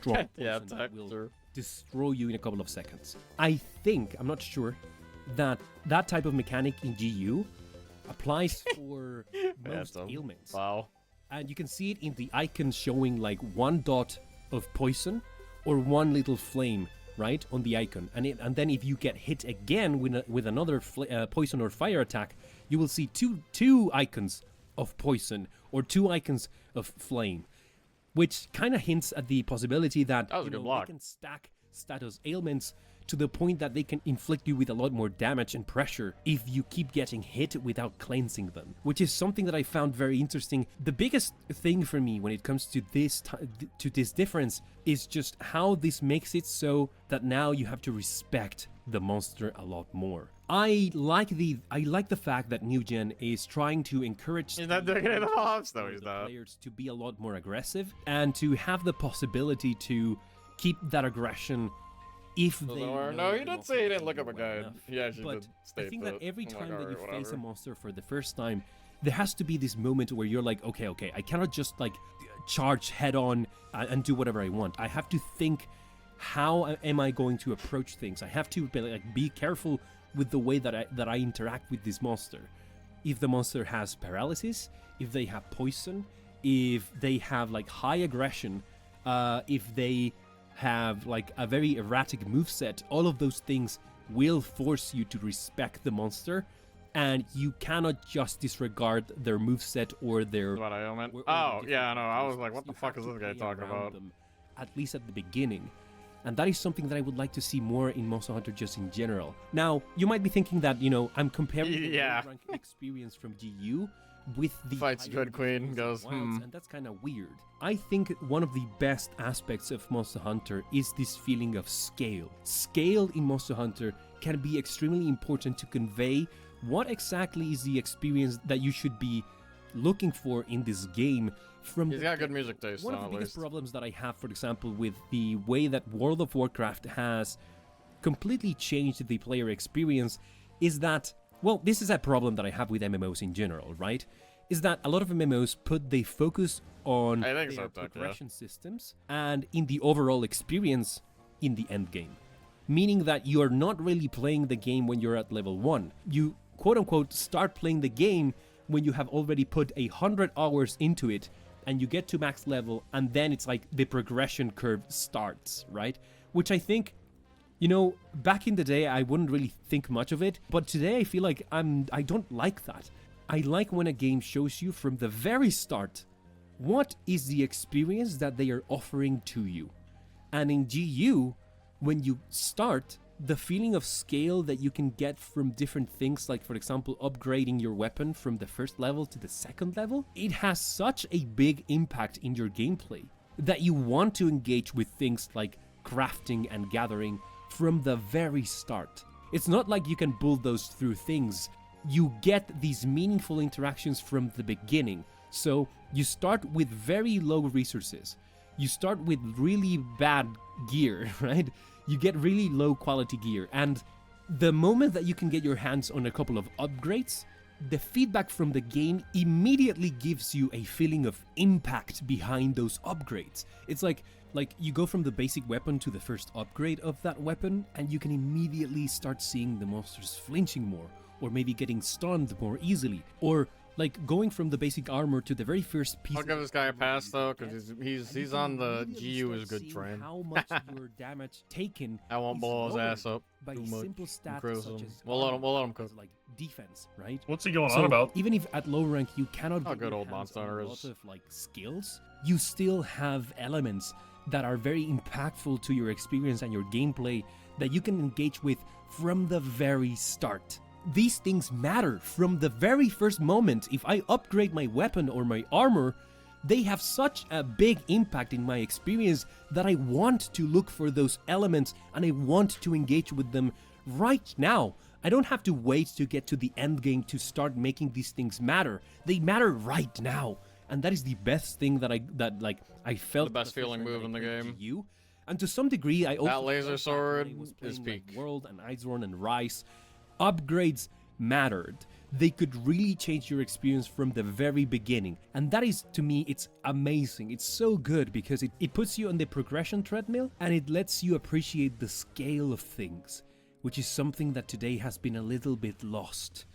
strong Yeah, poison that will Tector. destroy you in a couple of seconds. I think, I'm not sure, that that type of mechanic in GU applies for most ailments. Wow. And you can see it in the icon showing like one dot of poison or one little flame, right, on the icon. And then if you get hit again with another poison or fire attack, you will see two icons of poison or two icons of flame, which kind of hints at the possibility that, was a good block. they can stack status ailments to the point that they can inflict you with a lot more damage and pressure if you keep getting hit without cleansing them, which is something that I found very interesting. The biggest thing for me when it comes to this difference is just how this makes it so that now you have to respect the monster a lot more. I like the fact that New Gen is trying to encourage He's not doing it in the mobs, though. He's not. Players to be a lot more aggressive and to have the possibility to keep that aggression if they No, he did say he didn't look up a guide. He actually but did state I think that. that every I'm time like, that you alright, face a whatever. monster for the first time, there has to be this moment where you're like, okay, I cannot just like charge head on and do whatever I want. I have to think, how am I going to approach things? I have to be careful with the way that I interact with this monster. If the monster has paralysis, if they have poison, if they have like high aggression, if they have like a very erratic moveset, all of those things will force you to respect the monster, and you cannot just disregard their moveset or their... What ailment? or Oh, the yeah, I different know. I was moves. like, what the You fuck have is to this guy play talking around about? them, at least at the beginning. And that is something that I would like to see more in Monster Hunter just in general. Now, you might be thinking that, I'm comparing the Yeah. low rank experience from GU with the Fights higher Dread Queen, experience goes, of Wilds, and that's kind of weird. I think one of the best aspects of Monster Hunter is this feeling of scale. Scale in Monster Hunter can be extremely important to convey what exactly is the experience that you should be looking for in this game. He's got good music taste, One of though, the at biggest least. problems that I have, for example, with the way that World of Warcraft has completely changed the player experience is that, well, this is a problem that I have with MMOs in general, right? Is that a lot of MMOs put the focus on I think their so, Tuck, yeah. progression systems and in the overall experience in the end game. Meaning that you're not really playing the game when you're at level 1. You, quote-unquote, start playing the game when you have already put 100 hours into it, and you get to max level, and then it's like the progression curve starts, right? Which I think, back in the day, I wouldn't really think much of it, but today I feel like I don't like that. I like when a game shows you from the very start what is the experience that they are offering to you. And in GU, when you start, the feeling of scale that you can get from different things, like for example upgrading your weapon from the first level to the second level, it has such a big impact in your gameplay that you want to engage with things like crafting and gathering from the very start. It's not like you can bulldoze through things. You get these meaningful interactions from the beginning. So you start with very low resources. You start with really bad gear, right? You get really low quality gear, and the moment that you can get your hands on a couple of upgrades, the feedback from the game immediately gives you a feeling of impact behind those upgrades. It's like you go from the basic weapon to the first upgrade of that weapon, and you can immediately start seeing the monsters flinching more, or maybe getting stunned more easily, or like going from the basic armor to the very first piece. I'll give this guy a pass though, because he's on the GU is good train. train. How much your damage taken I won't is blow his lowered ass up by too a much. simple stat Cruise such him. as We'll let him armor, cook. as like defense, right? What's he going So on about? even if at low rank you cannot How get good your old hands Monster on a Hunter lot is. of like skills, you still have elements that are very impactful to your experience and your gameplay that you can engage with from the very start. These things matter from the very first moment. If I upgrade my weapon or my armor, they have such a big impact in my experience that I want to look for those elements and I want to engage with them right now. I don't have to wait to get to the end game to start making these things matter. They matter right now. And that is the best thing that I felt The best feeling move in the game. GU. And to some degree, I also That laser felt that sword when I was is playing, like, peak. World and Iceborne and Rise, upgrades mattered. they could really change your experience from the very beginning. And that is, to me, it's amazing. It's so good because it puts you on the progression treadmill and it lets you appreciate the scale of things, which is something that today has been a little bit lost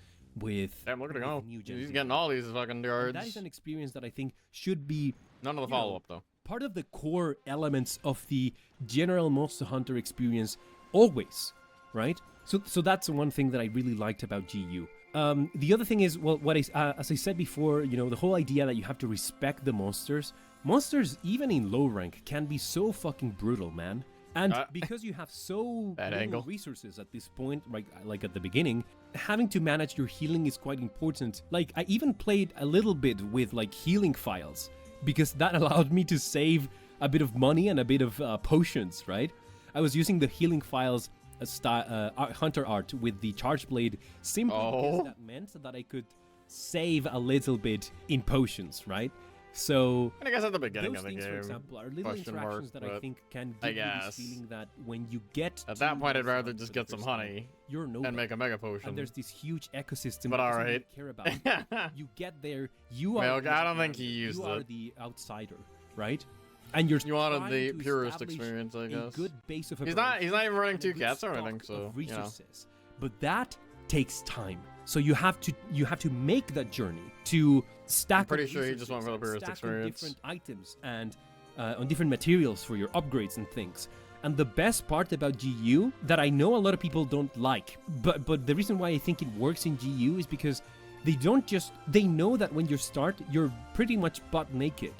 with. Damn, look at him with go. new gen He's video. getting all these fucking And yards. that is an experience that I think should be None of the you know, follow-up, though. part of the core elements of the general Monster Hunter experience always, right? So that's one thing that I really liked about GU. The other thing is, well, as I said before, you know, the whole idea that you have to respect the monsters. Monsters, even in low rank, can be so fucking brutal, man. And because you have so Bad little angle. resources at this point, like at the beginning, having to manage your healing is quite important. Like, I even played a little bit with, like, healing files, because that allowed me to save a bit of money and a bit of potions, right? I was using the healing files Hunter art with the Charge Blade simply because that meant that I could save a little bit in potions, right? So And I guess at the beginning those of the things, game, for example, are little question interactions mark, that I but think can I give you this guess. feeling that when you get at to that point, I'd Monster rather Hunter just for the get some first time, honey you're nobody. and make a mega potion. And there's this huge ecosystem But that doesn't alright. really care about. You get there, you are. Milk, I don't think he used You are it. the outsider, right? And you're You wanted trying the to purest establish experience, I a guess. good base of He's not even running and a two good cats or stock anything, of so, you know. resources. But that takes time. So you have to make that journey to stack. I'm pretty up sure he just went for the resources, purest stack on experience. different items and on different materials for your upgrades and things. And the best part about GU that I know a lot of people don't like, but the reason why I think it works in GU is because they know that when you start, you're pretty much butt naked.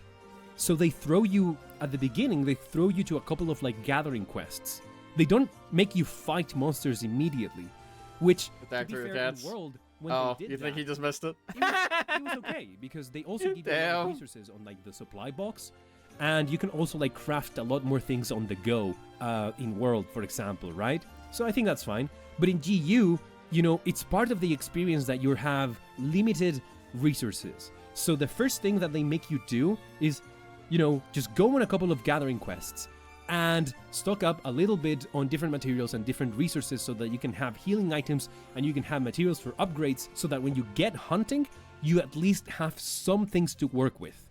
So they throw you at the beginning, they throw you to a couple of like gathering quests. They don't make you fight monsters immediately, which Attack to be through fair, cats. in World, when Oh, they did you think that, he just missed it? it was okay because they also give you a lot of Damn. resources on like the supply box, and you can also like craft a lot more things on the go in World, for example, right? So I think that's fine. But in GU, you know, it's part of the experience that you have limited resources. So the first thing that they make you do is, you know, just go on a couple of gathering quests and stock up a little bit on different materials and different resources so that you can have healing items and you can have materials for upgrades so that when you get hunting, you at least have some things to work with,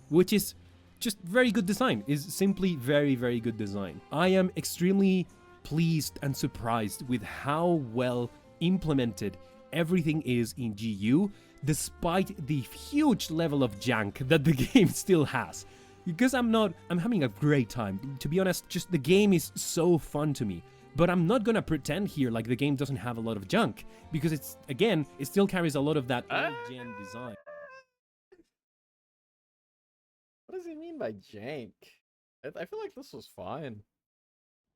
which is just very good design. Is simply very, very good design. I am extremely pleased and surprised with how well implemented everything is in GU, despite the huge level of jank that the game still has. Because I'm having a great time. To be honest, just the game is so fun to me. But I'm not gonna pretend here like the game doesn't have a lot of junk, because it still carries a lot of that old-gen design. What does he mean by jank? I feel like this was fine.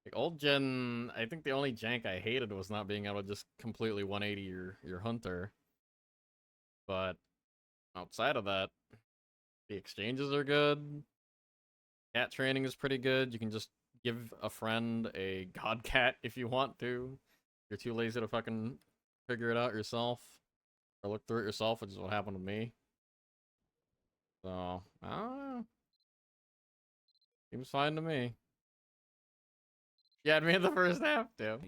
Like old gen, I think the only jank I hated was not being able to just completely 180 your hunter. But outside of that, the exchanges are good. Cat training is pretty good. You can just give a friend a god cat if you want to. You're too lazy to fucking figure it out yourself or look through it yourself, which is what happened to me. So, I don't know. Seems fine to me. You had me in the first half, too.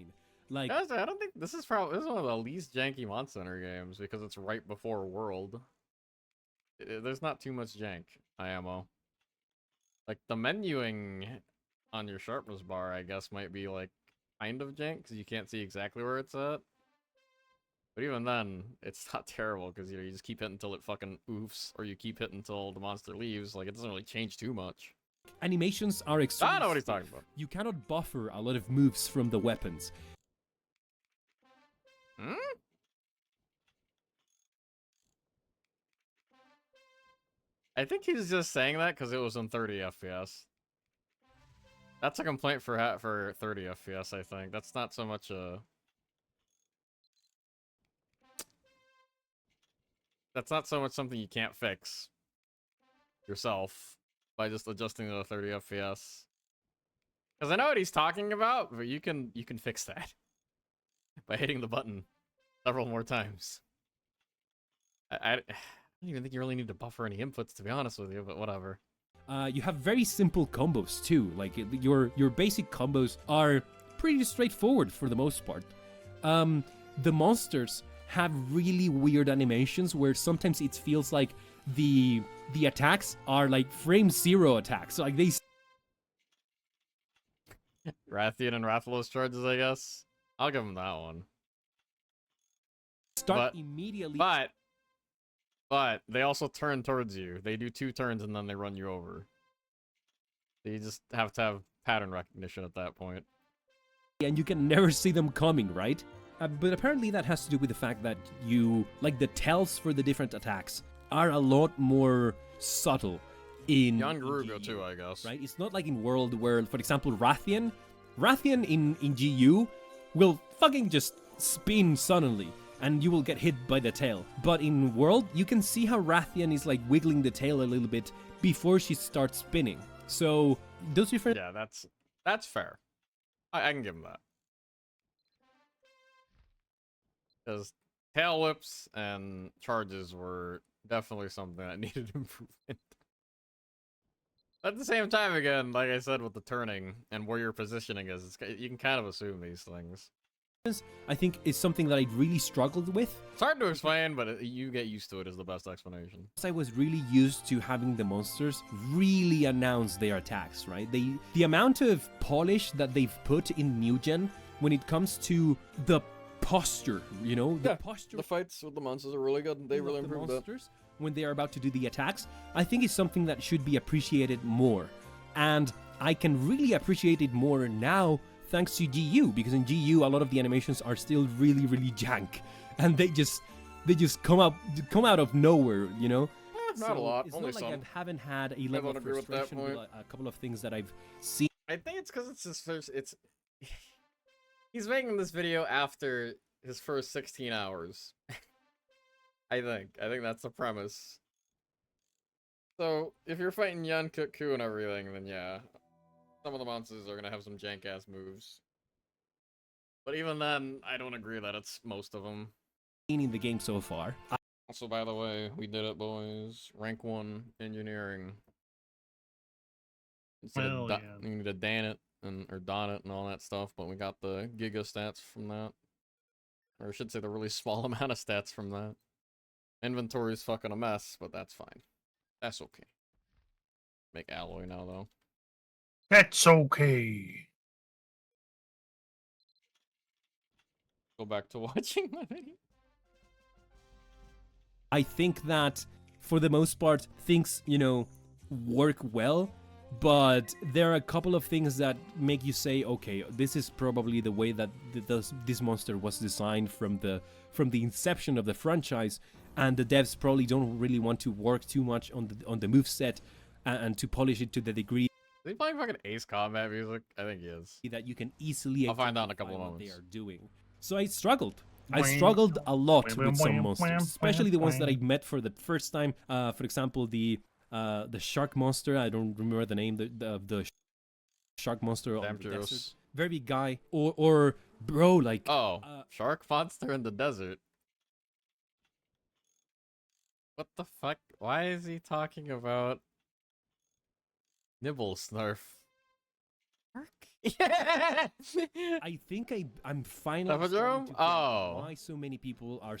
Like, Honestly, I don't think this is one of the least janky Monster Hunter games because it's right before World. There's not too much jank, IMO. Like, the menuing on your sharpness bar, I guess, might be, like, kind of jank, because you can't see exactly where it's at. But even then, it's not terrible, because, you know, you just keep hitting until it fucking oofs, or you keep hitting until the monster leaves. Like, it doesn't really change too much. animations are extremely I know what he's stiff. talking about. You cannot buffer a lot of moves from the weapons. Hmm? I think he's just saying that because it was in 30 FPS. That's a complaint for 30 FPS, I think. That's not so much a... That's not so much something you can't fix yourself by just adjusting to the 30 FPS. Because I know what he's talking about, but you can fix that by hitting the button several more times. I don't even think you really need to buffer any inputs, to be honest with you, but whatever. You have very simple combos too. Like your basic combos are pretty straightforward for the most part. The monsters have really weird animations where sometimes it feels like the attacks are like frame zero attacks. So like they Rathian and Rathalos charges, I guess. I'll give him that one. start But- immediately. But they also turn towards you. They do 2 turns and then they run you over. So you just have to have pattern recognition at that point. And you can never see them coming, right? But apparently that has to do with the fact that you, like, the tells for the different attacks are a lot more subtle in Young in Garuga GU, too, I guess. right? It's not like in World where, for example, Rathian in GU will fucking just spin suddenly and you will get hit by the tail. But in World, you can see how Rathian is like wiggling the tail a little bit before she starts spinning. So those different Yeah, that's fair. I can give him that. Because tail whips and charges were definitely something that needed improvement. At the same time, again, like I said with the turning and where your positioning is, you can kind of assume these things. I think is something that I really struggled with. It's hard to explain, but you get used to it is the best explanation. I was really used to having the monsters really announce their attacks, right? The amount of polish that they've put in New Gen when it comes to the posture, you know, the posture. The fights with the monsters are really good. They really of the improved that. monsters when they are about to do the attacks, I think is something that should be appreciated more. And I can really appreciate it more now thanks to GU, because in GU a lot of the animations are still really, really jank, and they just come out of nowhere, you know. Not a lot, It's only not like some. I haven't had a level don't of agree with that frustration with point. a couple of things that I've seen. I think it's because it's his first. It's he's making this video after his first 16 hours. I think that's the premise. So if you're fighting Yan Kut-Ku and everything, then yeah, some of the monsters are gonna have some jank ass moves. But even then, I don't agree that it's most of them. In the game so far. Also, by the way, we did it, boys. Rank 1 engineering. Instead Hell of yeah. you need to dan it or don it and all that stuff, but we got the giga stats from that. Or I should say the really small amount of stats from that. Inventory is fucking a mess, but that's fine. That's okay. Make alloy now, though. That's okay. Go back to watching my video. I think that for the most part things, you know, work well, but there are a couple of things that make you say, okay, this is probably the way that this monster was designed from the inception of the franchise, and the devs probably don't really want to work too much on the moveset and to polish it to the degree Is he playing fucking Ace Combat music? I think he is. that you can easily I'll find out in a couple identify of what they moments. are doing. So I struggled. I struggled a lot with some monsters, especially the ones that I met for the first time. For example, the shark monster. I don't remember the name. The shark monster on the Dampiros. desert. Very big guy. Or bro, like Oh, shark monster in the desert. What the fuck? Why is he talking about Nibble Snarf? I think I'm finally Papa starting Jerome? to get Oh. why so many people are